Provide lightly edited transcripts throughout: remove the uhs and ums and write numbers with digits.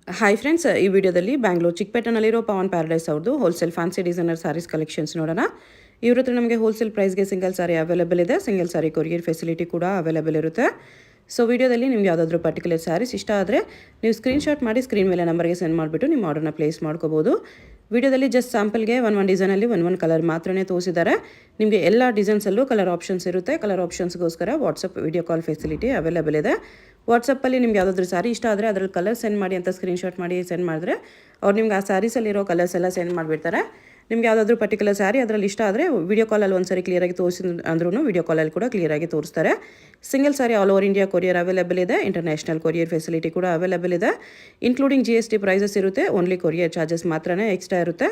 Hi friends, ಈ ವಿಡಿಯೋದಲ್ಲಿ ಬ್ಯಾಂಗ್ಳೂರು ಚಿಕ್ಕಪೇಟೆನಲ್ಲಿರೋ ಪವನ್ ಪ್ಯಾರಡೈಸ್ ಅವ್ರದ್ದು wholesale fancy designer sarees collections ನೋಡೋಣ. ಇವ್ರ ಹತ್ರ ನಮಗೆ ಹೋಲ್ಸೇಲ್ ಪ್ರೈಸ್ಗೆ ಸಿಂಗಲ್ ಸಾರಿ ಅವೈಲೇಬಲ್ ಇದೆ. ಸಿಂಗಲ್ ಸಾರಿ ಕೊರಿಯರ್ ಫೆಸಿಲಿಟಿ ಕೂಡ ಅವೈಲೇಬಲ್ ಇರುತ್ತೆ. ಸೊ ವಿಡಿಯೋದಲ್ಲಿ ನಿಮ್ಗೆ ಯಾವುದಾದ್ರೂ ಪರ್ಟಿಕ್ಯುಲರ್ ಸ್ಯಾರೀಸ್ ಇಷ್ಟ ಆದರೆ ನೀವು ಸ್ಕ್ರೀನ್ಶಾಟ್ ಮಾಡಿ ಸ್ಕ್ರೀನ್ ಮೇಲೆ ನಂಬರ್ಗೆ ಸೆಂಡ್ ಮಾಡಿಬಿಟ್ಟು ನಿಮ್ಮ ಆರ್ಡರ್ನ ಪ್ಲೇಸ್ ಮಾಡ್ಕೋಬೋದು. ವಿಡಿಯೋದಲ್ಲಿ ಜಸ್ಟ್ ಸ್ಯಾಂಪಲ್ಗೆ ಒಂದು ಡಿಸೈನಲ್ಲಿ ಒಂದು ಕಲರ್ ಮಾತ್ರನೇ ತೋರಿಸಿದ್ದಾರೆ. ನಿಮಗೆ ಎಲ್ಲ ಡಿಸೈನ್ಸಲ್ಲೂ ಕಲರ್ ಆಪ್ಷನ್ಸ್ ಇರುತ್ತೆ. ಕಲರ್ ಆಪ್ಷನ್ಸ್ಗೋಸ್ಕರ WhatsApp video call facility available ಇದೆ. ವಾಟ್ಸಪ್ಪಲ್ಲಿ ನಿಮ್ಗೆ ಯಾವುದಾದ್ರೂ ಸಾರಿ ಇಷ್ಟ ಆದರೆ ಅದರಲ್ಲಿ ಕಲರ್ ಸೆಂಡ್ ಮಾಡಿ ಅಂತ ಸ್ಕ್ರೀನ್ಶಾಟ್ ಮಾಡಿ ಸೆಂಡ್ ಮಾಡಿದ್ರೆ ಅವ್ರು ನಿಮ್ಗೆ ಆ ಸ್ಯಾರೀಸಲ್ಲಿರೋ ಕಲರ್ಸ್ ಎಲ್ಲ ಸೆಂಡ್ ಮಾಡಿಬಿಡ್ತಾರೆ. ನಿಮ್ಗೆ ಯಾವುದಾದ್ರೂ ಪರ್ಟಿಕ್ಯುಲರ್ ಸ್ಯಾರಿ ಅದರಲ್ಲಿ ಇಷ್ಟ ಆದರೆ ವಿಡಿಯೋ ಕಾಲಲ್ಲಿ ಒಂದು ಸಾರಿ ಕ್ಲಿಯರಾಗಿ ತೋರಿಸಿ ಅಂದ್ರೂ ವಿಡಿಯೋ ಕಾಲಲ್ಲಿ ಕೂಡ ಕ್ಲಿಯರಾಗಿ ತೋರಿಸ್ತಾರೆ. Single sari all over India courier available ಇದೆ. ಇಂಟರ್ನ್ಯಾಷನಲ್ ಕೊರಿಯರ್ ಫೆಸಿಲಿಟಿ ಕೂಡ ಅವೈಲೇಬಲ್ ಇದೆ. ಇನ್ಕ್ಲೂಡಿಂಗ್ GST ಪ್ರೈಸಸ್ ಇರುತ್ತೆ. ಓನ್ಲಿ ಕೊರಿಯರ್ ಚಾರ್ಜಸ್ ಮಾತ್ರನೇ ಎಕ್ಸ್ಟ್ರಾ ಇರುತ್ತೆ.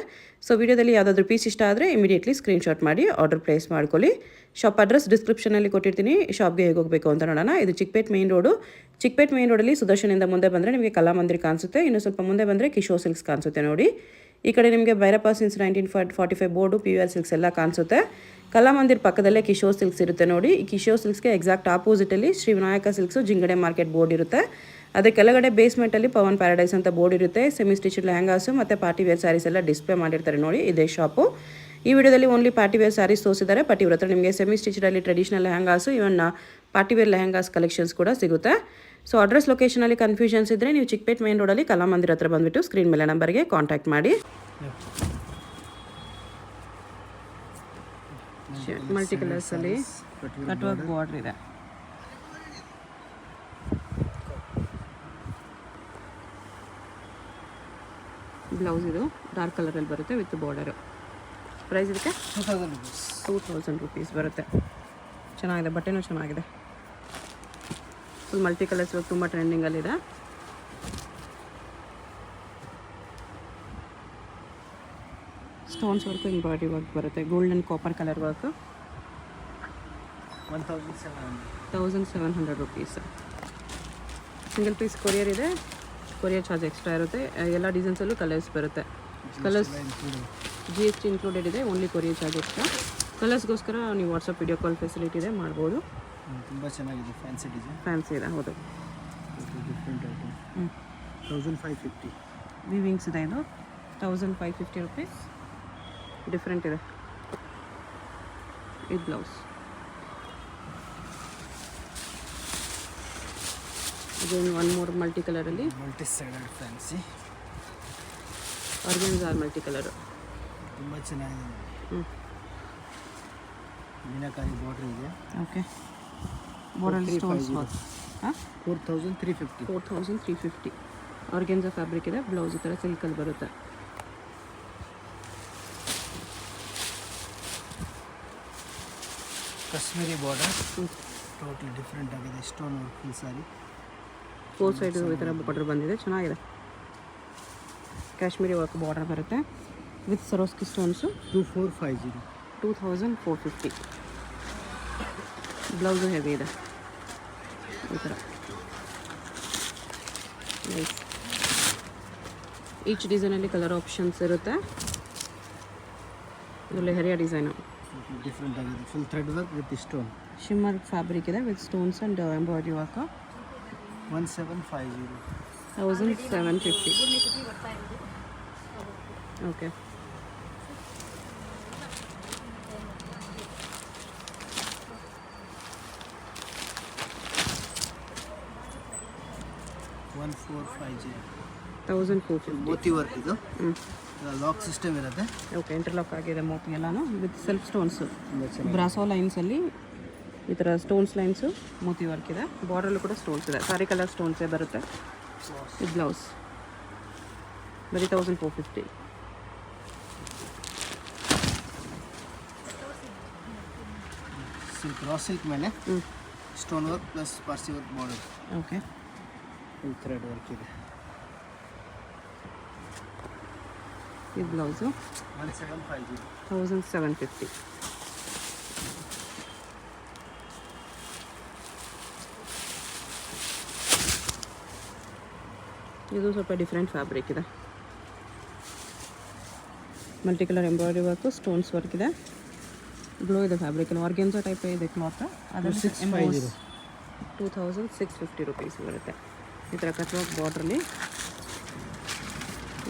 ಸೊ ವಿಡಿಯೋದಲ್ಲಿ ಯಾವುದಾದ್ರೂ ಪೀಸ್ ಇಷ್ಟ ಆದರೆ ಇಮಿಡಿಯೇಟ್ಲಿ ಸ್ಕ್ರೀನ್ಶಾಟ್ ಮಾಡಿ ಆರ್ಡರ್ ಪ್ಲೇಸ್ ಮಾಡ್ಕೊಳ್ಳಿ. ಶಾಪ್ ಅಡ್ರೆಸ್ ಡಿಸ್ಕ್ರಿಪ್ಷನಲ್ಲಿ ಕೊಟ್ಟಿರ್ತೀನಿ. ಶಾಪ್ಗೆ ಹೇಗೆ ಹೋಗಬೇಕು ಅಂತ ನೋಡೋಣ. ಇದು Chickpet main road. Chickpet main ರೋಡಲ್ಲಿ ಸುದರ್ಶನಿಂದ ಮುಂದೆ ಬಂದರೆ ನಿಮಗೆ ಕಲಾಮಂದಿರ್ ಕಾಣಿಸುತ್ತೆ. ಇನ್ನು ಸ್ವಲ್ಪ ಮುಂದೆ ಬಂದರೆ ಕಿಶೋರ್ ಸಿಲ್ಕ್ಸ್ ಕಾಣಿಸುತ್ತೆ ನೋಡಿ. ಈ ಕಡೆ ನಿಮಗೆ Bhairappa since 1945 board PVR silks ಎಲ್ಲ ಕಾಣಿಸುತ್ತೆ. ಕಲಾಮಂದಿರ್ ಪಕ್ಕದಲ್ಲೇ ಕಿಶೋರ್ ಸಿಲ್ಕ್ಸ್ ಇರುತ್ತೆ ನೋಡಿ. ಈ ಕಿಶೋರ್ ಸಿಲ್ಕ್ಸ್ಗೆ ಎಕ್ಸಾಕ್ಟ್ ಆಪೋಸಿಟಲ್ಲಿ ಶ್ರೀ ವಿನಾಯಕ ಸಿಲ್ಕ್ಸು ಜಿಂಗಡೆ ಮಾರ್ಕೆಟ್ ಬೋರ್ಡ್ ಇರುತ್ತೆ. ಅದೇ ಕೆಳಗಡೆ ಬೇಸ್ಮೆಂಟಲ್ಲಿ ಪವನ್ ಪ್ಯಾರಡೈಸ್ ಅಂತ ಬೋರ್ಡ್ ಇರುತ್ತೆ. ಸೆಮಿ ಸ್ಟಿಚ್ ಲೆಹಂಗಾಸು ಮತ್ತು ಪಾರ್ಟಿ ವೇರ್ ಸ್ಯಾರೀಸ್ ಎಲ್ಲ ಡಿಸ್ಪ್ಲೇ ಮಾಡಿರ್ತಾರೆ ನೋಡಿ. ಇದೇ ಶಾಪು. ಈ ವಿಡಿಯೋದಲ್ಲಿ ಓನ್ಲಿ ಪಾರ್ಟಿ ವೇರ್ ಸ್ಯಾರೀಸ್ ತೋರಿಸಿದ್ದಾರೆ. ಬಟ್ ಇವ್ರ ಹತ್ರ ನಿಮಗೆ ಸೆಮಿ ಸ್ಟಿಚ್ಡಲ್ಲಿ ಟ್ರೆಡಿಷನಲ್ ಲೆಹಂಗಾಸು ಇವನ್ ಪಾರ್ಟಿ ವೇರ್ ಲೆಹಂಗಾಸ್ ಕಲೆಕ್ಷನ್ಸ್ ಕೂಡ ಸಿಗುತ್ತೆ. ಸೊ ಅಡ್ರೆಸ್ ಲೊಕೇಶನಲ್ಲಿ ಕನ್ಫ್ಯೂಷನ್ಸ್ ಇದ್ದರೆ ನೀವು ಚಿಕ್ಕಪೇಟ್ ಮೇನ್ ರೋಡಲ್ಲಿ ಕಲಾಮಂದಿರ್ ಹತ್ರ ಬಂದುಬಿಟ್ಟು ಸ್ಕ್ರೀನ್ ಮೇಲೆ ನಂಬರ್ಗೆ ಕಾಂಟ್ಯಾಕ್ಟ್ ಮಾಡಿ. ಮಲ್ಟಿ ಕಲರ್ಸಲ್ಲಿ ಕಟ್ ವರ್ಕ್ ಬಾರ್ಡರ್ ಇದೆ. ಬ್ಲೌಸ್ ಇದು ಡಾರ್ಕ್ ಕಲರಲ್ಲಿ ಬರುತ್ತೆ ವಿತ್ ಬಾರ್ಡರು. ಪ್ರೈಸ್ ಇದಕ್ಕೆ 2000 ರುಪೀಸ್ ಬರುತ್ತೆ. ಚೆನ್ನಾಗಿದೆ, ಬಟ್ಟೆನೂ ಚೆನ್ನಾಗಿದೆ. ಫುಲ್ ಮಲ್ಟಿ ಕಲರ್ಸ್ ಇವಾಗ ತುಂಬ ಟ್ರೆಂಡಿಂಗಲ್ಲಿದೆ. ಸ್ಟೋನ್ಸ್ ವರ್ಕು ಎಂಬ್ರಾಯ್ಡ್ರಿ ವರ್ಕ್ ಬರುತ್ತೆ. Gold and copper colour work 1700 rupees. Single piece courier ಇದೆ. ಕೊರಿಯರ್ ಚಾರ್ಜ್ ಎಕ್ಸ್ಟ್ರಾ ಇರುತ್ತೆ. ಎಲ್ಲ ಡಿಸೈನ್ಸಲ್ಲೂ ಕಲರ್ಸ್ ಬರುತ್ತೆ. ಕಲರ್ಸ್ GST ಇನ್ಕ್ಲೂಡೆಡ್ ಇದೆ. Only courier charge extra. ಕಲರ್ಸ್ಗೋಸ್ಕರ ನೀವು ವಾಟ್ಸಪ್ ವಿಡಿಯೋ ಕಾಲ್ ಫೆಸಿಲಿಟಿ ಇದೆ, ಮಾಡ್ಬೋದು. ತುಂಬ ಚೆನ್ನಾಗಿದೆ. Fancy design. ಫ್ಯಾನ್ಸಿ ಇದೆ, ಹೌದು. Different item. 1550 ವಿವಿಂಗ್ಸ್ ಇದೆ. ಇದು 1550 ರುಪೀಸ್. ಡಿಫ್ರೆಂಟ್ ಇದೆ. ಇದು blouse. Again one more multi ಕಲರಲ್ಲಿ multi sided fancy organza or multi colour. ತುಂಬ ಚೆನ್ನಾಗಿದೆ. ಮೀನಾಕಾರಿ ಬಾರ್ಡರ್ ಇದೆ. Okay. Border stones work. 4350. Organza fabric ಇದೆ. ಬ್ಲೌಸ್ ಈ ಥರ ಸಿಲ್ಕಲ್ಲಿ ಬರುತ್ತೆ. ಕಾಶ್ಮೀರಿ ಬಾರ್ಡರ್ ಟೋಟಲಿ ಡಿಫ್ರೆಂಟ್ ಆಗಿದೆ. Stone work full sari. 4 side ಈ ಥರ ಬಾರ್ಡರ್ ಬಂದಿದೆ, ಚೆನ್ನಾಗಿದೆ. ಕಾಶ್ಮೀರಿ ವರ್ಕ್ ಬಾರ್ಡರ್ ಬರುತ್ತೆ with Swarovski stones. 2450. Blouse heavy ಇದೆ ಈ ಥರ. ನೈಸ್. ಈಚ್ ಡಿಸೈನಲ್ಲಿ ಕಲರ್ ಆಪ್ಷನ್ಸ್ ಇರುತ್ತೆ. ಇದು ಲೆಹರಿಯಾ ಡಿಸೈನು. ಡಿಫ್ರೆಂಟ್ ಆಗಿದೆ. Full thread work with stone. Shimmer fabric ಇದೆ with stones and embroidery work. 1750. 1750. Okay. Moti work ಇದು. ಲಾಕ್ ಸಿಸ್ಟಮ್ ಇರುತ್ತೆ. ಓಕೆ. ಇಂಟರ್ಲಾಕ್ ಆಗಿದೆ ಮೋತಿ ಎಲ್ಲಾನು ವಿತ್ ಸೆಲ್ಫ್ ಸ್ಟೋನ್ಸು. ಬ್ರಾಸೋ ಲೈನ್ಸಲ್ಲಿ ಈ ಥರ ಸ್ಟೋನ್ಸ್ ಲೈನ್ಸು ಮೋತಿ ವರ್ಕ್ ಇದೆ. ಬಾರ್ಡರಲ್ಲೂ ಕೂಡ ಸ್ಟೋನ್ಸ್ ಇದೆ. ಸಾರಿ ಕಲರ್ ಸ್ಟೋನ್ಸೇ ಬರುತ್ತೆ. ಇದು ಬ್ಲೌಸ್ ಬರೀ 1450. ಸಿಲ್ಕ್ ರಾ ಸಿಲ್ಕ್ ಮೇಲೆ stone work plus Parsi work border. Okay. Full thread work ಇದೆ. ಇದು ಬ್ಲೌಸು 1750. ಇದು ಸ್ವಲ್ಪ ಡಿಫ್ರೆಂಟ್ ಫ್ಯಾಬ್ರಿಕ್ ಇದೆ. Multi colour embroidery work, stones work ಇದೆ. ಗ್ಲೋ ಇದೆ ಫ್ಯಾಬ್ರಿಕಲ್ಲಿ. ಆರ್ಗೆನ್ಸಾ ಟೈಪ್ ಇದೆ ಕ್ಲಾತ್. ಅದರಲ್ಲಿ 2650 ರುಪೀಸ್ ಬರುತ್ತೆ. ಈ ಥರ ಕಟ್ ವರ್ಕ್ ಬಾರ್ಡ್ರಲ್ಲಿ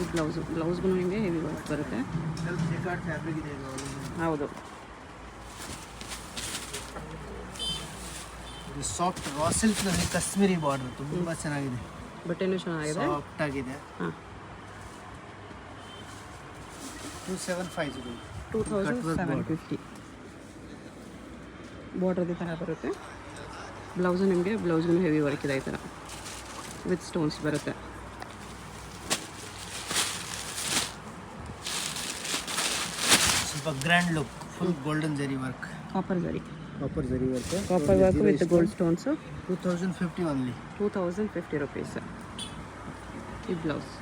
ಈ ಬ್ಲೌಸ್ಗೂ ನಿಮಗೆ ಹೆವಿ ವರ್ಕ್ ಬರುತ್ತೆ. ಸೆಲ್ಫ್ ಜೆಕಾರ್ಡ್ ಫ್ಯಾಬ್ರಿಕ್ ಇದೆ ಇದು all. ಹೌದು. ಇದು ಸಾಫ್ಟ್ ರಾ ಸಿಲ್ಕ್ನಲ್ಲಿ ಕಾಶ್ಮೀರಿ ಬಾರ್ಡರ್ ತುಂಬ ಚೆನ್ನಾಗಿದೆ, ಬಟ್ಟೆನೂ ಚೆನ್ನಾಗಿದೆ. ಸಾಫ್ಟ್ ಆಗಿದೆ. ಹಾಂ 2750 2750 ಬಾರ್ಡರ್ ಈ ಥರ ಬರುತ್ತೆ. ಬ್ಲೌಸು ಬ್ಲೌಸ್ಗೂ ಹೆವಿ ವರ್ಕ್ ಇದೆ ಈ ಥರ ವಿತ್ ಸ್ಟೋನ್ಸ್ ಬರುತ್ತೆ. ಸ್ವಲ್ಪ ಗ್ರ್ಯಾಂಡ್ ಲುಕ್, ಫುಲ್ ಗೋಲ್ಡನ್ ಜರಿ ವರ್ಕ್, ಕಾಪರ್ ಜರಿ work with gold stones. 2050 only. 2050 rupees ಈ blouse.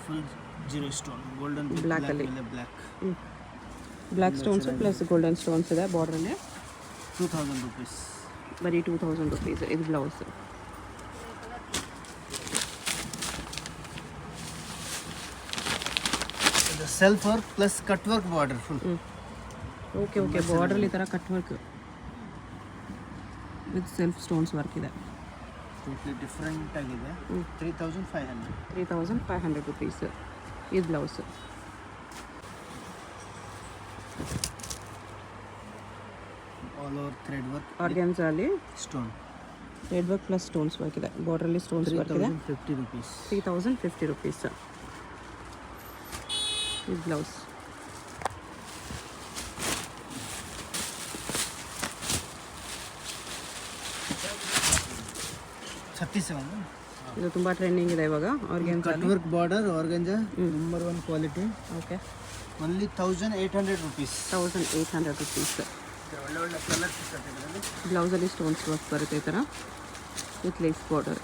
Full zero stone golden Black ಅಲ್ಲಿ. Black. Black stones plus golden stones ಇದೆ ಬಾರ್ಡ್ರಲ್ಲಿ. 2000 rupees. ಬರೀ 2000 rupees ಇದು ಬ್ಲೌಸ್. ಇದು self work plus cut work border full. Okay ಬಾರ್ಡ್ರಲ್ಲಿ ಈ ಥರ cut work with self stones work ಇದೆ. ಟೋಟ್ಲಿ ಡಿಫ್ರೆಂಟ್ ಆಗಿದೆ. 3500. 3500 rupees ಇದು blouse. All over thread work, ಆರ್ಗ್ಯಾನ್ಸಲ್ಲಿ stone. Thread work plus stones work ಇದೆ. ಬಾರ್ಡ್ರಲ್ಲಿ ಸ್ಟೋನ್ಸ್ ವರ್ಕ್ ಇದೆ. 3050 rupees. 3050 rupees ಇದು ಬ್ಲೌಸ್. ಇದು ತುಂಬ ಟ್ರೆಂಡಿಂಗ್ ಇದೆ ಇವಾಗ ಆರ್ಗ್ಯಾನ್ಸ. Cut work border ಆರ್ಗಂಜಾ number 1 quality. Okay only 1800 rupees. 1800 rupees. ಒಳ್ಳೆ ಒಳ್ಳೆ ಕಲರ್ಸ್ ಸಿಗುತ್ತೆ ಇದರಲ್ಲಿ. ಬ್ಲೌಸಲ್ಲಿ ಸ್ಟೋನ್ಸ್ ವರ್ಕ್ ಬರುತ್ತೆ ಈ ಥರ with lace border.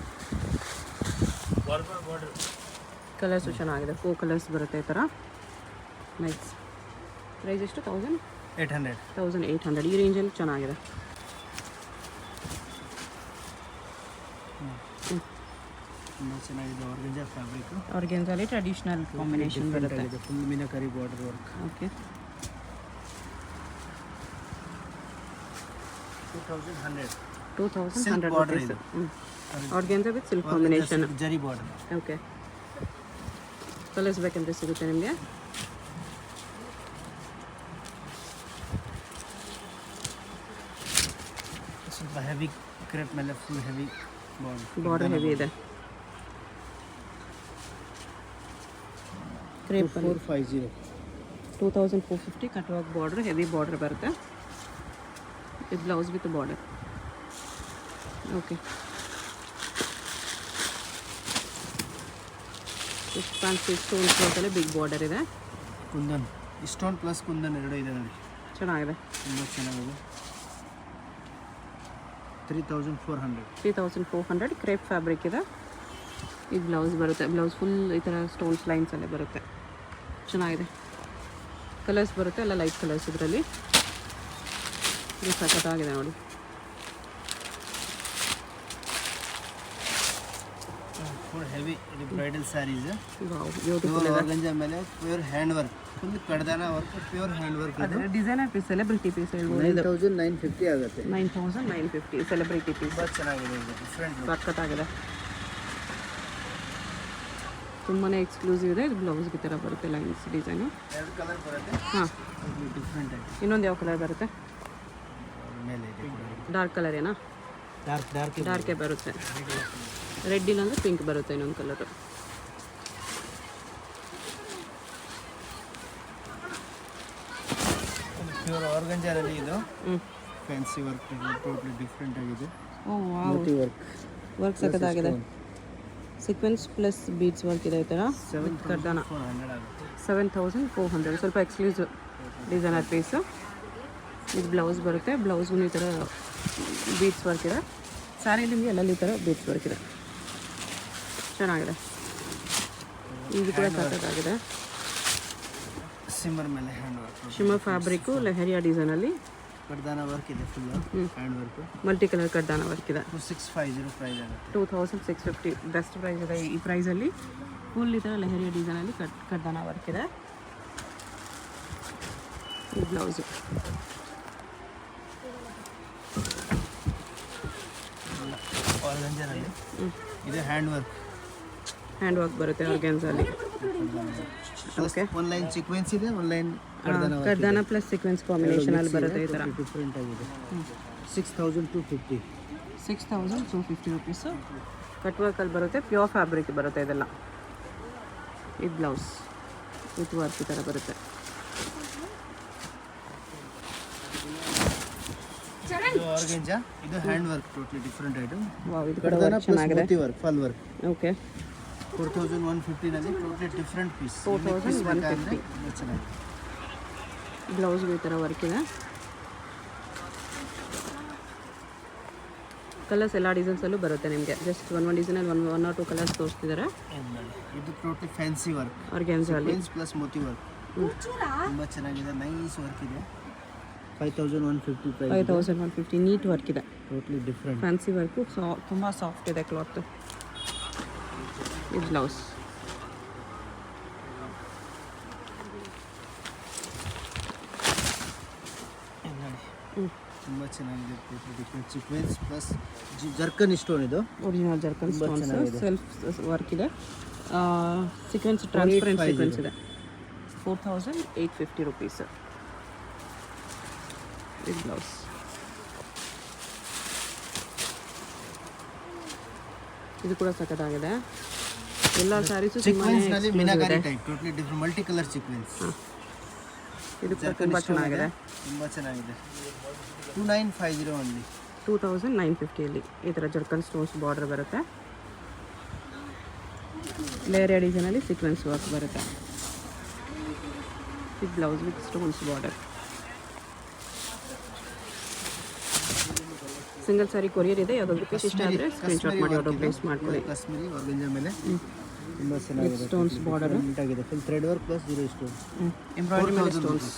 Border colours ಚೆನ್ನಾಗಿದೆ. 4 ಕಲರ್ಸ್ ಬರುತ್ತೆ ಈ ಥರ. ನೈಸ್. ಪ್ರೈಸ್ ಎಷ್ಟು? 1800 ಈ ರೇಂಜಲ್ಲಿ ಚೆನ್ನಾಗಿದೆ. ತುಂಬ ಚೆನ್ನಾಗಿದೆ ಆರ್ಗಂಜಾ ಫ್ಯಾಬ್ರಿಕ್. ಆರ್ಗ್ಯಾನ್ಸಲ್ಲಿ ಟ್ರೆಡಿಷ್ನಲ್ ಕಾಂಬಿನೇಷನ್ ಬರುತ್ತೆ. Full meenakari border work. Okay 2100 border rupees. ಇದು. ಆರ್ಗ್ಯಾನ್ಸ ವಿತ್ ಸಿಲ್ಕ್ ಕಾಂಬಿನೇಷನ್. ಜರಿ ಬಾರ್ಡರ್. ಓಕೆ ಕಲರ್ಸ್ ಬೇಕಂದ್ರೆ ಸಿಗುತ್ತೆ ನಿಮಗೆ. ಸ್ವಲ್ಪ ಹೆವಿ ಕ್ರೇಪ್ ಮೇಲೆ ಫುಲ್ ಹೆವಿ ಬಾರ್ಡರ್ ಹೆವಿ ಇದೆ. Crepe 450. 2450 cut work border heavy border ಬರುತ್ತೆ. ಇದು blouse with border. Okay fancy stones ಬರ್ತಲ್ಲ, ಬಿಗ್ ಬಾರ್ಡರ್ ಇದೆ. ಕುಂದನ್ ಸ್ಟೋನ್ ಪ್ಲಸ್ ಕುಂದನ್ ಎರಡು ಇದೆ ನೋಡಿ, ಚೆನ್ನಾಗಿದೆ. ತುಂಬ ಚೆನ್ನಾಗಿದೆ. 3400. 3400 ಕ್ರೇಪ್ ಫ್ಯಾಬ್ರಿಕ್ ಇದೆ. ಇದು ಬ್ಲೌಸ್ ಬರುತ್ತೆ. ಬ್ಲೌಸ್ ಫುಲ್ ಈ ಥರ ಸ್ಟೋನ್ಸ್ ಲೈನ್ಸಲ್ಲೇ ಬರುತ್ತೆ. ಚೆನ್ನಾಗಿದೆ. ಕಲರ್ಸ್ ಬರುತ್ತೆ ಎಲ್ಲ ಲೈಟ್ ಕಲರ್ಸ್ ಇದರಲ್ಲಿ. ಇದು ಸಖತ್ತಾಗಿದೆ ನೋಡಿ. ಫುಲ್ ಹೆವಿ ಇದು ಬ್ರೈಡಲ್ ಸ್ಯಾರೀಸ್. ವಾವ್ ಬ್ಯೂಟಿಫುಲ್ ಇದೆ. ಆರ್ಗಂಜಾ ಮೇಲೆ ಪ್ಯೂರ್ ಹ್ಯಾಂಡ್ ವರ್ಕ್, ಫುಲ್ ಕಡ್ದಾನ ವರ್ಕ್, ಪ್ಯೂರ್ ಹ್ಯಾಂಡ್ ವರ್ಕ್. ಅದು ಡಿಸೈನರ್ ಪೀಸ್, ಸೆಲೆಬ್ರಿಟಿ ಪೀಸ್ ಹೇಳ್ಬೋದು. 9950 ಆಗುತ್ತೆ. 9950 ಸೆಲೆಬ್ರಿಟಿ ಪೀಸ್. ತುಂಬ ಚೆನ್ನಾಗಿದೆ ಇದು, ಡಿಫ್ರೆಂಟ್ ಲುಕ್. ಸಖತ್ತಾಗಿದೆ. ತುಂಬಾ ಎಕ್ಸ್ಕ್ಲೂಸಿವ್ ಇದೆ. ಇದು ಬ್ಲೌಸ್ಗೆ ಥರ ಬರುತ್ತೆ ಲೈನ್ಸ್ ಡಿಸೈನು. ಎರಡು ಕಲರ್ ಬರುತ್ತೆ. ಹಾಂ ಡಿಫ್ರೆಂಟ್ ಆಗಿ. ಇನ್ನೊಂದು ಯಾವ ಕಲರ್ ಬರುತ್ತೆ? ಮೇಲೆ ಇದೆ ಡಾರ್ಕ್ ಕಲರ್ ಏನಾ? ಡಾರ್ಕೇ ಬರುತ್ತೆ. ರೆಡ್ ಇಲ್ಲಾಂದರೆ ಪಿಂಕ್ ಬರುತ್ತೆ ಇನ್ನೊಂದು ಕಲರು. ಪ್ಯೂರ್ ಆರ್ಗಂಜಾದಲ್ಲಿ ಇದು ಹ್ಞೂ ಫ್ಯಾನ್ಸಿ ವರ್ಕ್, ಟೋಟ್ಲಿ ಡಿಫ್ರೆಂಟ್ ಆಗಿದೆ. ಓ ವಾವ್ ವರ್ಕ್ ವರ್ಕ್ ಸಖತ್ತಾಗಿದೆ. ಸೀಕ್ವೆನ್ಸ್ ಪ್ಲಸ್ ಬೀಡ್ಸ್ ವರ್ಕ್ ಇದೆ ಈ ಥರ. 7400 ಆಗುತ್ತೆ. 7400 ಸ್ವಲ್ಪ ಎಕ್ಸ್ಕ್ಲೂಸಿವ್ ಡಿಸೈನರ್ ಪೀಸು. ಇದು ಬ್ಲೌಸ್ ಬರುತ್ತೆ. ಬ್ಲೌಸ್ಗೂ ಈ ಥರ ಬೀಡ್ಸ್ ವರ್ಕ್ ಇದೆ. ಸ್ಯಾರಿಲಿ ನಿಮಗೆ ಎಲ್ಲಲ್ಲಿ ಈ ಥರ ಬೀಡ್ಸ್ ವರ್ಕ್ ಇದೆ. ಚೆನ್ನಾಗಿದೆ. ಇದು ಕೂಡ ಸಖತ್ತಾಗಿದೆ. ಸಿಮ್ಮರ್ ಮೇಲೆ hand work, shimmer fabric leheriya ಡಿಸೈನಲ್ಲಿ ಕಡ್ದಾನ ವರ್ಕ್ ಇದೆ, full hand work. Multi colour ಕಡ್ದಾನ ವರ್ಕ್ ಇದೆ. 2650 ಪ್ರೈಸ್ ಆಗುತ್ತೆ. 2650 ಬೆಸ್ಟ್ ಪ್ರೈಸ್ ಇದೆ ಈ ಪ್ರೈಸಲ್ಲಿ. ಫುಲ್ ಈ ಥರ ಲೆಹರಿಯಾ ಡಿಸೈನಲ್ಲಿ ಕಡ್ದಾನ ವರ್ಕ್ ಇದೆ. ಈ ಬ್ಲೌಸು ಆರ್ಗಂಜರಲ್ಲಿ ಇದು ಹ್ಯಾಂಡ್ ವರ್ಕ್ ಹ್ಯಾಂಡ್ ವರ್ಕ್ ಬರುತ್ತೆ ಆರ್ಗ್ಯಾನ್ಸಲ್ಲಿ. ಓಕೆ, ಒಂದು ಲೈನ್ ಸೀಕ್ವೆನ್ಸ್ ಇದೆ, ಒಂದು ಲೈನ್ ಕಡ್ದಾನ ಪ್ಲಸ್ ಸೀಕ್ವೆನ್ಸ್ ಕಾಂಬಿನೇಷನಲ್ಲಿ ಬರುತ್ತೆ ಈ ಥರ. ಡಿಫ್ರೆಂಟ್ ಆಗಿದೆ. 6250. 6250 ರುಪೀಸು. ಕಟ್ ವರ್ಕಲ್ಲಿ ಬರುತ್ತೆ, ಪ್ಯೂರ್ ಫ್ಯಾಬ್ರಿಕ್ ಬರುತ್ತೆ ಇದೆಲ್ಲ. ಇದು ಬ್ಲೌಸ್ ವಿತ್ ವರ್ಕ್ ಈ ಥರ ಬರುತ್ತೆ. ಇದು ಆರ್ಗಂಜಾ, ಇದು hand work, totally different item. Wow, ಇದು ಕೂಡ ವರ್ಕ್ ಚೆನ್ನಾಗಿದೆ. Work, ಫಲ್ work. ಓಕೆ, 4150 ನಲ್ಲಿ ಟೋಟಲಿ ಡಿಫ್ರೆಂಟ್ ಪೀಸ್. 4150. ಚೆನ್ನಾಗಿದೆ. ಬ್ಲೌಸ್ಗೆ ಈ ಥರ ವರ್ಕ್ ಇದೆ. ಕಲರ್ಸ್ ಎಲ್ಲ ಡಿಸೈನ್ಸಲ್ಲೂ ಬರುತ್ತೆ ನಿಮಗೆ. ಜಸ್ಟ್ ಒನ್ ಡಿಸೈನಲ್ಲಿ ಒನ್ ಆರ್ 2 ಕಲರ್ಸ್ ತೋರಿಸ್ತಿದ್ದಾರೆ. ಇದು ಟೋಟಲಿ ಫ್ಯಾನ್ಸಿ ವರ್ಕ್, ಆರ್ಗ್ಯಾನ್ಸಲ್ಲಿ ಪ್ಲಸ್ ಮೋತಿ ವರ್ಕ್. ತುಂಬ ಚೆನ್ನಾಗಿದೆ, ನೈಸ್ ವರ್ಕ್ ಇದೆ. 5150 ಪ್ರೈಸ್. 5150 ನೀಟ್ ವರ್ಕ್ ಇದೆ, ಟೋಟಲಿ ಡಿಫ್ರೆಂಟ್. ಫ್ಯಾನ್ಸಿ ವರ್ಕು, ತುಂಬ ಸಾಫ್ಟ್ ಇದೆ ಕ್ಲಾತ್. ಇದು ಬ್ಲೌಸ್. ತುಂಬ ಚೆನ್ನಾಗಿದೆ, different sequins plus zircon stone. ಇದು original zircon stones, self work ಇದೆ. ಸೀಕ್ವೆನ್ಸ್ ಟ್ರಾನ್ಸ್ಪರೆಂಟ್ ಸೀಕ್ವೆನ್ಸ್ ಇದೆ. 4850 ರುಪೀಸ್. ಇದು ಬ್ಲೌಸ್. ಇದು ಕೂಡ ಸಖತ್ತಾಗಿದೆ. ಎಲ್ಲ ಸ್ಯಾರೀಸು ಸೀಕ್ವೆನ್ಸ್ ನಲ್ಲಿ meenakari type, totally different multi colour sequence. ಇದು ಕೂಡ ತುಂಬ ಚೆನ್ನಾಗಿದೆ, ತುಂಬ ಚೆನ್ನಾಗಿದೆ. 2950 ಓನ್ಲಿ. 2950 ಈ ಥರ ಜರ್ಕನ್ ಸ್ಟೋನ್ಸ್ ಬಾರ್ಡರ್ ಬರುತ್ತೆ. ಲೇಯರ್ ಡಿಸೈನಲ್ಲಿ ಸೀಕ್ವೆನ್ಸ್ ವರ್ಕ್ ಬರುತ್ತೆ. ಇದು blouse with stones border. Single sari courier ಇದೆ. ಯಾವುದಾದ್ರು ಪೀಸ್ ಇಷ್ಟ ಆದರೆ ಸ್ಕ್ರೀನ್ಶಾಟ್ ಮಾಡಿ ಆರ್ಡರ್ ಪ್ಲೇಸ್ ಮಾಡ್ಕೊಳ್ಳಿ. ಕಾಶ್ಮೀರಿ ಆರ್ಗಂಜಾ ಮೇಲೆ ತುಂಬ ಚೆನ್ನಾಗಿದೆ. ಸ್ಟೋನ್ಸ್ ಬಾರ್ಡರ್ ನೀಟಾಗಿದೆ, full thread work plus 0 stone. Embroidery ಮೇಲೆ ಸ್ಟೋನ್ಸ್.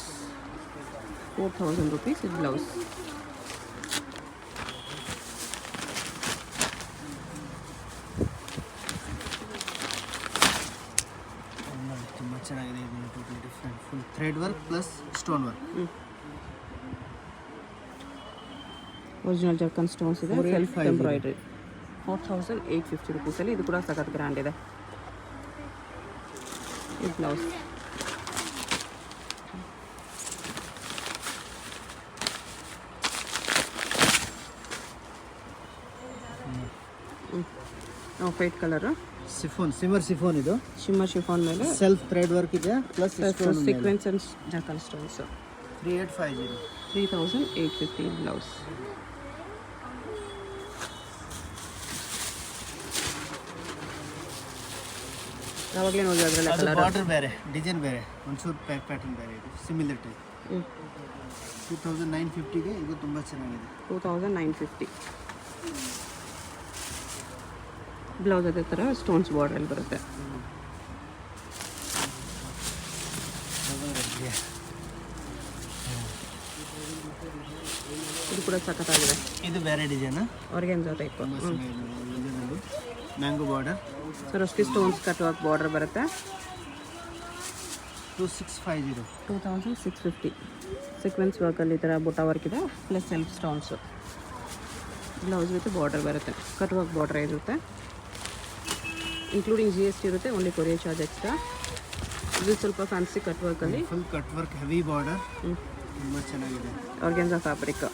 4000 ರುಪೀಸ್. ಇದು ಬ್ಲೌಸ್. ತುಂಬ ಚೆನ್ನಾಗಿದೆ. ಇದು totally different, full thread work plus stone work. Original zircon stones ಇದೆ, ಸೆಲ್ಫ್ ಎಂಬ್ರಾಯ್ಡ್ರಿ. 4850 ರುಪೀಸಲ್ಲಿ. ಇದು ಕೂಡ ಸಖತ್ ಗ್ರ್ಯಾಂಡ್ ಇದೆ. ಇದು blouse. White colour chiffon, shimmer ಇದು ಶಿಮ್ಮರ್ ಶಿಫಾನ್ ಮೇಲೆ ಸೆಲ್ಫ್ ಥ್ರೆಡ್ ವರ್ಕ್ ಇದೆ plus sequins and zircon stones. 3850. 3850 blouse. ಯಾವಾಗಲೇ ನೋಡಿ ಅದರಲ್ಲ ಅದು ಕಲರ್. ಬಾರ್ಡರ್ ಬೇರೆ, ಡಿಸೈನ್ ಬೇರೆ, ಒಂಚೂರು ಪ್ಯಾಟರ್ನ್ ಬೇರೆ. ಇದು ಸಿಮಿಲರ್ ಟೈಪ್. 2950ಗೆ ಇದು ತುಂಬ ಚೆನ್ನಾಗಿದೆ. 2950 ಬ್ಲೌಸ್ ಅದೇ ಥರ ಸ್ಟೋನ್ಸ್ ಬಾರ್ಡ್ರಲ್ಲಿ ಬರುತ್ತೆ. ಇದು ಕೂಡ ಸಖತ್ತಾಗಿದೆ. ಇದು ಬೇರೆ design, organza type. Mango border. Swarovski stones cut work border ಬರುತ್ತೆ. 2650. 2650 ಸೀಕ್ವೆನ್ಸ್ ವರ್ಕಲ್ಲಿ ಈ ಥರ ಬುಟ್ಟ ವರ್ಕ್ ಇದೆ plus self stones. Blouse with border ಬರುತ್ತೆ, ಕಟ್ ವರ್ಕ್ ಬಾರ್ಡರ್ ಇರುತ್ತೆ, ಇನ್ಕ್ಲೂಡಿಂಗ್ GST ಇರುತ್ತೆ. Only courier charge extra. ಇದು ಸ್ವಲ್ಪ ಫ್ಯಾನ್ಸಿ ಕಟ್ ವರ್ಕಲ್ಲಿ full cut work, heavy border, ತುಂಬ ಚೆನ್ನಾಗಿದೆ. ಆರ್ಗ್ಯಾನ್ಜಾ ಫ್ಯಾಬ್ರಿಕ್.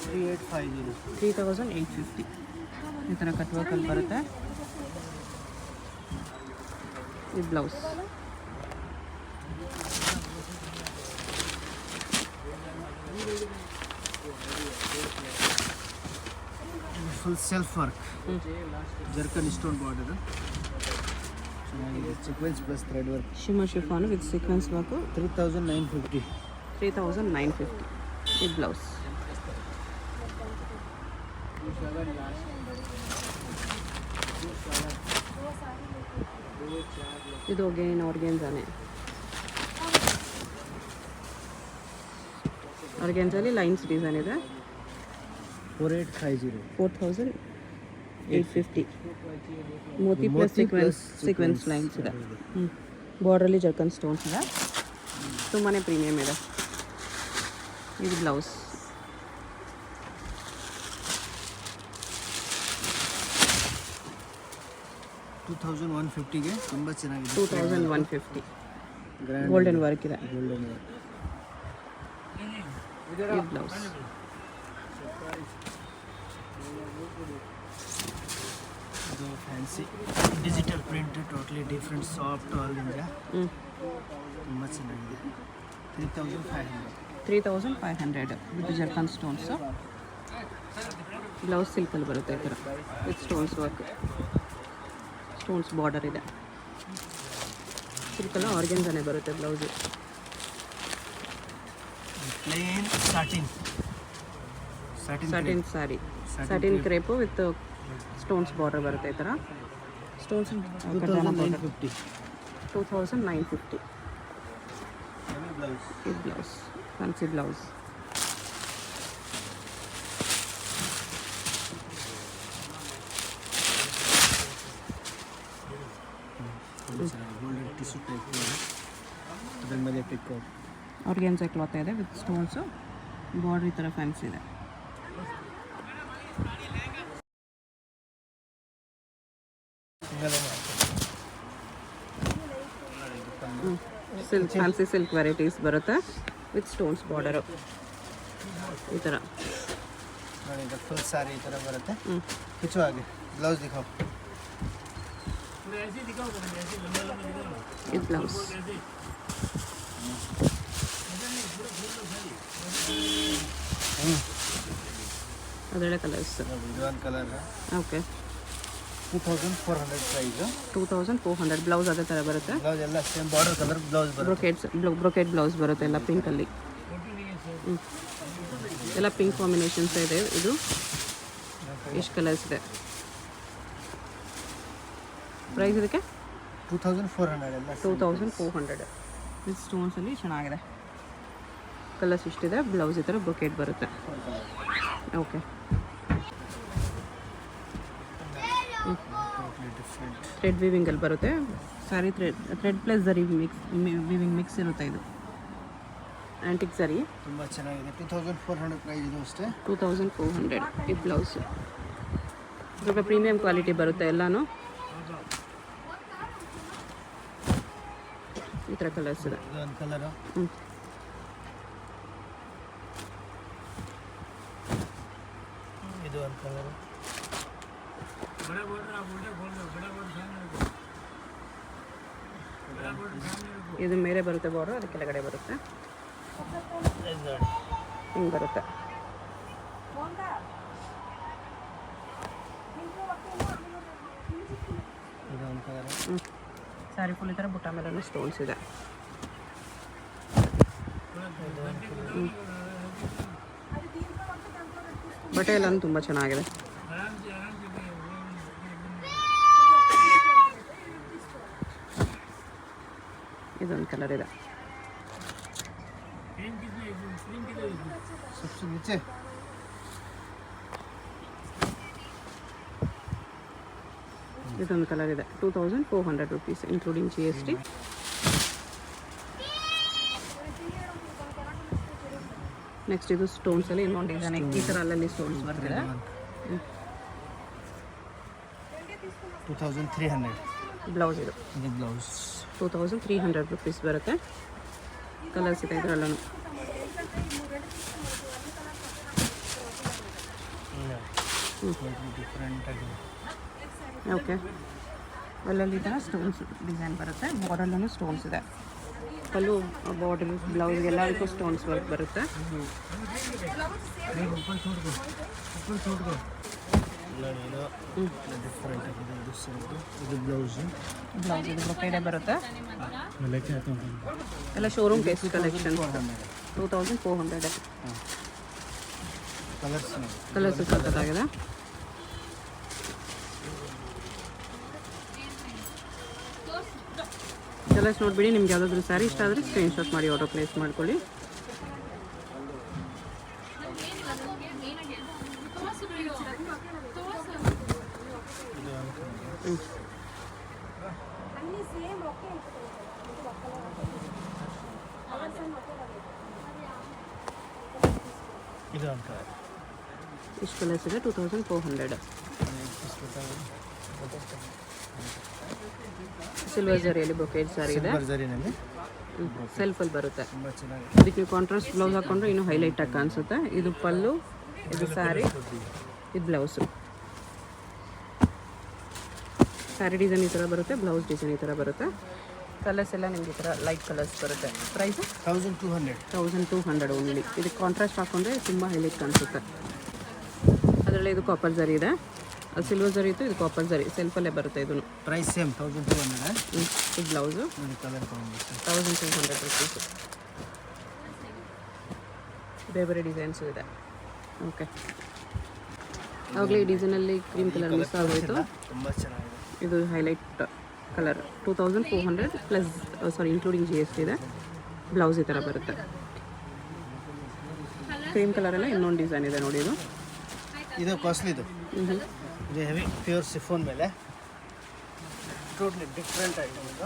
3850. 3850 ಈ ಥರ ಕಟ್ ವರ್ಕಲ್ಲಿ ಬರುತ್ತೆ. ಇದು blouse. Full self work, ಜರ್ಕನ್ stone border ಚೆನ್ನಾಗಿದೆ. Sequence plus thread work. Shimmer chiffon with sequence work. 3950. 3950 ಈ ಬ್ಲೌಸ್. ಇದು ಅಗೇನ್ ಆರ್ಗ್ಯಾನ್ಜಾನೆ. ಆರ್ಗ್ಯಾನ್ಜಾಲಿ ಲೈನ್ಸ್ ಡಿಸೈನ್ ಇದೆ. 4850. 4850 ಮೋತಿ ಪ್ಲಸ್ ಸೀಕ್ವೆನ್ಸ್ ಲೈನ್ಸ್ ಇದೆ. ಬಾರ್ಡ್ರಲ್ಲಿ ಜರ್ಕನ್ ಸ್ಟೋನ್ಸ್ ಇದೆ, ತುಂಬಾ ಪ್ರೀಮಿಯಮ್ ಇದೆ. ಇದು ಬ್ಲೌಸ್. 2150ಗೆ ತುಂಬ ಚೆನ್ನಾಗಿದೆ. 2150 ಗ್ರ್ಯಾಂಡ್ ಗೋಲ್ಡನ್ ವರ್ಕ್ ಇದೆ. Golden work. ಈ ಬ್ಲೌಸ್ ಇದು fancy digital print, totally different, soft organza, ತುಂಬ ಚೆನ್ನಾಗಿದೆ. 3500 ವಿತ್ ಜರ್ಕನ್ ಸ್ಟೋನ್ಸು. ಬ್ಲೌಸ್ ಸಿಲ್ಕಲ್ಲಿ ಬರುತ್ತೆ ಈ ಥರ with stones work, stones border ಇದೆ. ಸಿಲ್ಕಲ್ಲ ಆರ್ಗೆನ್ಸಾನೇ ಬರುತ್ತೆ blouse. Plain satin satin sari, satin crepe with stones border ಬರುತ್ತೆ ಈ ಥರ. ಸ್ಟೋನ್ಸ್ 2950. 2950 ಬ್ಲೌಸ್. ಈ blouse fancy blouse. Golden tissue type ಅದ್ರ ಮೇಲೆ ಪಿಕೌಟ್. ಆರ್ಗೆನ್ಸಾ ಕ್ಲಾತ್ ಇದೆ ವಿತ್ ಸ್ಟೋನ್ಸು, ಬಾರ್ಡರ್ ಈ ಥರ ಫ್ಯಾನ್ಸಿ ಇದೆ. ಸಿಲ್ಕ್ ಫ್ಯಾನ್ಸಿ ಸಿಲ್ಕ್ ವೆರೈಟೀಸ್ ಬರುತ್ತೆ ವಿತ್ ಸ್ಟೋನ್ಸ್ ಬಾರ್ಡರು ಈ ಥರ. ನೋಡಿ ಇದು ಫುಲ್ ಸಾರಿ ಈ ಥರ ಬರುತ್ತೆ. ಕಿಚ್ಚು ಆಗಿ ಬ್ಲೌಸ್ ದಿಖಾओ. ಇದು ಬ್ಲೌಸ್. ಅದರಲ್ಲೇ ಕಲರ್ಸ್. ಇದು ಒಂದು ಕಲರ್. Okay 2400 price. 2400 ಬ್ಲೌಸ್ ಅದೇ ಥರ ಬರುತ್ತೆ. ಬ್ಲೌಸ್ ಎಲ್ಲ ಸೇಮ್ ಬಾರ್ಡರ್ ಕಲರ್ ಬ್ಲೌಸ್ ಬರುತ್ತೆ. ಬ್ರೊಕೆಟ್ ಬ್ಲೌಸ್ ಬರುತ್ತೆ ಎಲ್ಲ ಪಿಂಕಲ್ಲಿ. ಎಲ್ಲ ಪಿಂಕ್ ಕಾಂಬಿನೇಷನ್ಸ್ ಇದೆ. ಇದು ಎಷ್ಟು ಕಲರ್ಸ್ ಇದೆ. ಪ್ರೈಸ್ ಇದಕ್ಕೆ 2400 ಎಲ್ಲ 2400 ವಿತ್ ಸ್ಟೋನ್ಸಲ್ಲಿ ಚೆನ್ನಾಗಿದೆ. ಕಲರ್ಸ್ ಇಷ್ಟಿದೆ. ಬ್ಲೌಸ್ ಈ ಥರ ಬ್ರೊಕೆಟ್ ಬರುತ್ತೆ. ಓಕೆ ಥ್ರೆಡ್ ವಿವಿಂಗಲ್ಲಿ ಬರುತ್ತೆ. ಸ್ಯಾರಿ ಥ್ರೆಡ್ ಪ್ಲಸ್ ಝರಿ ವಿವಿಂಗ್ ಮಿಕ್ಸ್ ಇರುತ್ತೆ. ಇದು ಆ್ಯಂಟಿಕ್ ಝರಿ ತುಂಬ ಚೆನ್ನಾಗಿದೆ. 2400 ಪ್ರೈಸ್ ಇದು ಅಷ್ಟೇ. 2400 ಈ ಬ್ಲೌಸು ಸ್ವಲ್ಪ ಪ್ರೀಮಿಯಂ ಕ್ವಾಲಿಟಿ ಬರುತ್ತೆ ಎಲ್ಲನೂ. ಈ ಥರ ಕಲರ್ಸ್ ಇದೆ. ಇದು ಒಂದು ಕಲರು. ಇದು ಒಂದು ಕಲರು. ಇದು ಮೇಲೆ ಬರುತ್ತೆ ಬಾರ್ಡರ್, ಅದು ಕೆಳಗಡೆ ಬರುತ್ತೆ. ಹಿಂಗೆ ಬರುತ್ತೆ. ಇದು ಒಂದು ಕಲರು. ಸ್ಯಾರಿ ಫುಲ್ ಈ ಥರ ಬುಟ್ಟ ಮೇಲೆ ಸ್ಟೋನ್ಸ್ ಇದೆ. ಬಟ್ಟೆ ಎಲ್ಲನೂ ತುಂಬ ಚೆನ್ನಾಗಿದೆ. ಇದೊಂದು ಕಲರ್ ಇದೆ. सबसे नीचे ಇದೊಂದು ಕಲರ್ ಇದೆ. 2400 ರುಪೀಸ್ ಇನ್ಕ್ಲೂಡಿಂಗ್ GST. ನೆಕ್ಸ್ಟ್ ಇದು ಸ್ಟೋನ್ಸಲ್ಲಿ ಇನ್ನೊಂದು ಡಿಸೈನ್ ಈ ಥರ ಅಲ್ಲಲ್ಲಿ ಸ್ಟೋನ್ಸ್ ಬರ್ತಿದೆ. 2300 ಬ್ಲೌಸ್ ಇದು. ಇದು ಬ್ಲೌಸ್ 2300 ರುಪೀಸ್ ಬರುತ್ತೆ. ಕಲರ್ಸ್ ಇದೆ ಇದರಲ್ಲೂ. ಡಿಫ್ರೆಂಟ್ ಆಗಿದೆ. ಓಕೆ ಅಲ್ಲಲ್ಲಿ ಈ ಥರ ಸ್ಟೋನ್ಸ್ ಡಿಸೈನ್ ಬರುತ್ತೆ. ಬಾರ್ಡರ್ಲೂ ಸ್ಟೋನ್ಸ್ ಇದೆ. ಪಲ್ಲು ಬಾರ್ಡರ್ ಬ್ಲೌಸ್ಗೆ ಎಲ್ಲದಕ್ಕೂ ಸ್ಟೋನ್ಸ್ ವರ್ಕ್ ಬರುತ್ತೆ. ಡಿಫ್ರೆಂಟ್ ಆಗಿದೆ. ಇದು ಬ್ಲೌಸ್ ಇದು ಬ್ರೊಕೇಡೆ ಬರುತ್ತೆ. ಎಲ್ಲ ಶೋರೂಮ್ ಟೇಸ್ಟ್ ಕಲೆಕ್ಷನ್. 2400 ಕಲರ್ಸ್ ಸಕ್ಕತ್ತಾಗಿದೆ. ಕಲರ್ಸ್ ನೋಡಿಬಿಡಿ. ನಿಮ್ಗೆ ಯಾವುದಾದ್ರೂ ಸ್ಯಾರಿ ಇಷ್ಟ ಆದರೆ ಸ್ಕ್ರೀನ್ಶಾಟ್ ಮಾಡಿ ಆರ್ಡರ್ ಪ್ಲೇಸ್ ಮಾಡ್ಕೊಳ್ಳಿ. ಇದು ಅಂತ ಇಷ್ಟು ಕಲರ್ಸ್ ಇದೆ. 2400 ಸಿಲ್ವರ್ ಜರಿಯಲ್ಲಿ ಬ್ರೊಕೇಡ್ ಸಾರಿ ಇದೆ, ಸಿಲ್ವರ್ ಜರಿನಲ್ಲಿ ಸೆಲ್ಫಲ್ಲಿ ಬರುತ್ತೆ. ತುಂಬ ಚೆನ್ನಾಗಿದೆ. ಅದಕ್ಕೆ ನೀವು ಕಾಂಟ್ರಾಸ್ಟ್ ಬ್ಲೌಸ್ ಹಾಕೊಂಡ್ರೆ ಇನ್ನೂ ಹೈಲೈಟ್ ಆಗಿ ಕಾಣಿಸುತ್ತೆ. ಇದು ಪಲ್ಲು, ಇದು ಸ್ಯಾರಿ, ಇದು ಬ್ಲೌಸು. ಸ್ಯಾರಿ ಡಿಸೈನ್ ಈ ಥರ ಬರುತ್ತೆ, ಬ್ಲೌಸ್ ಡಿಸೈನ್ ಈ ಥರ ಬರುತ್ತೆ. ಕಲರ್ಸ್ ಎಲ್ಲ ನಿಮ್ಗೆ ಈ ಥರ ಲೈಟ್ ಕಲರ್ಸ್ ಬರುತ್ತೆ. Price 1200 only. ಇದಕ್ಕೆ ಕಾಂಟ್ರಾಸ್ಟ್ ಹಾಕೊಂಡ್ರೆ ತುಂಬ ಹೈಲೈಟ್ ಕಾಣಿಸುತ್ತೆ. ಅದರಲ್ಲಿ ಇದು ಕಾಪರ್ ಜರಿ ಇದೆ, ಅದು ಸಿಲ್ವರ್ ಜರಿ ಇತ್ತು, ಇದು ಕಾಪರ್ ಜರಿ ಸೆಲ್ಫಲ್ಲೇ ಬರುತ್ತೆ. ಇದನ್ನು ಪ್ರೈಸ್ ಸೇಮ್ 1200. ಇದು ಬ್ಲೌಸು ನೋಡಿ ಕಲರ್ ತೊಗೊಂಡ್ಬಿಟ್ಟು 1200 ರುಪೀಸು. ಬೇರೆ ಬೇರೆ ಡಿಸೈನ್ಸು ಇದೆ. ಓಕೆ, ಆಗಲೇ ಈ ಡಿಸೈನಲ್ಲಿ ಕ್ರೀಮ್ ಕಲರ್ ಮಿಸ್ ಆಗೋಯಿತು. ತುಂಬ ಚೆನ್ನಾಗಿದೆ. ಇದು ಹೈಲೈಟ್ ಕಲರ್ 2400 ಪ್ಲಸ್ ಸಾರಿ ಇನ್ಕ್ಲೂಡಿಂಗ್ GST ಇದೆ. ಬ್ಲೌಸ್ ಈ ಥರ ಬರುತ್ತೆ. ಕ್ರೀಮ್ ಕಲರಲ್ಲೇ ಇನ್ನೊಂದು ಡಿಸೈನ್ ಇದೆ ನೋಡಿ. ಇದು ಕಾಸ್ಟ್ಲಿದು, ಇದು ಹೆವಿ ಪ್ಯೂರ್ ಸಿಫೋನ್ ಮೇಲೆ ಟೋಟ್ಲಿ ಡಿಫ್ರೆಂಟ್ ಐಟಮ್ ಇದು.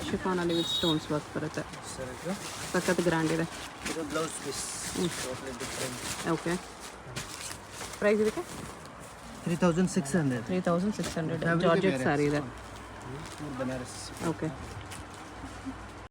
ಶಿಫಾನಲ್ಲಿ ವಿತ್ ಸ್ಟೋನ್ಸ್ ವರ್ಕ್ ಬರುತ್ತೆ. ಸರ್ ಇದು ಸಖತ್ ಗ್ರ್ಯಾಂಡ್ ಇದೆ. ಇದು blouse piece totally different. Okay, price ಇದಕ್ಕೆ 3600. 3600 ಜಾರ್ಜೆಟ್ ಸ್ಯಾರಿ ಇದೆ. ಬನಾರಸ್. ಓಕೆ,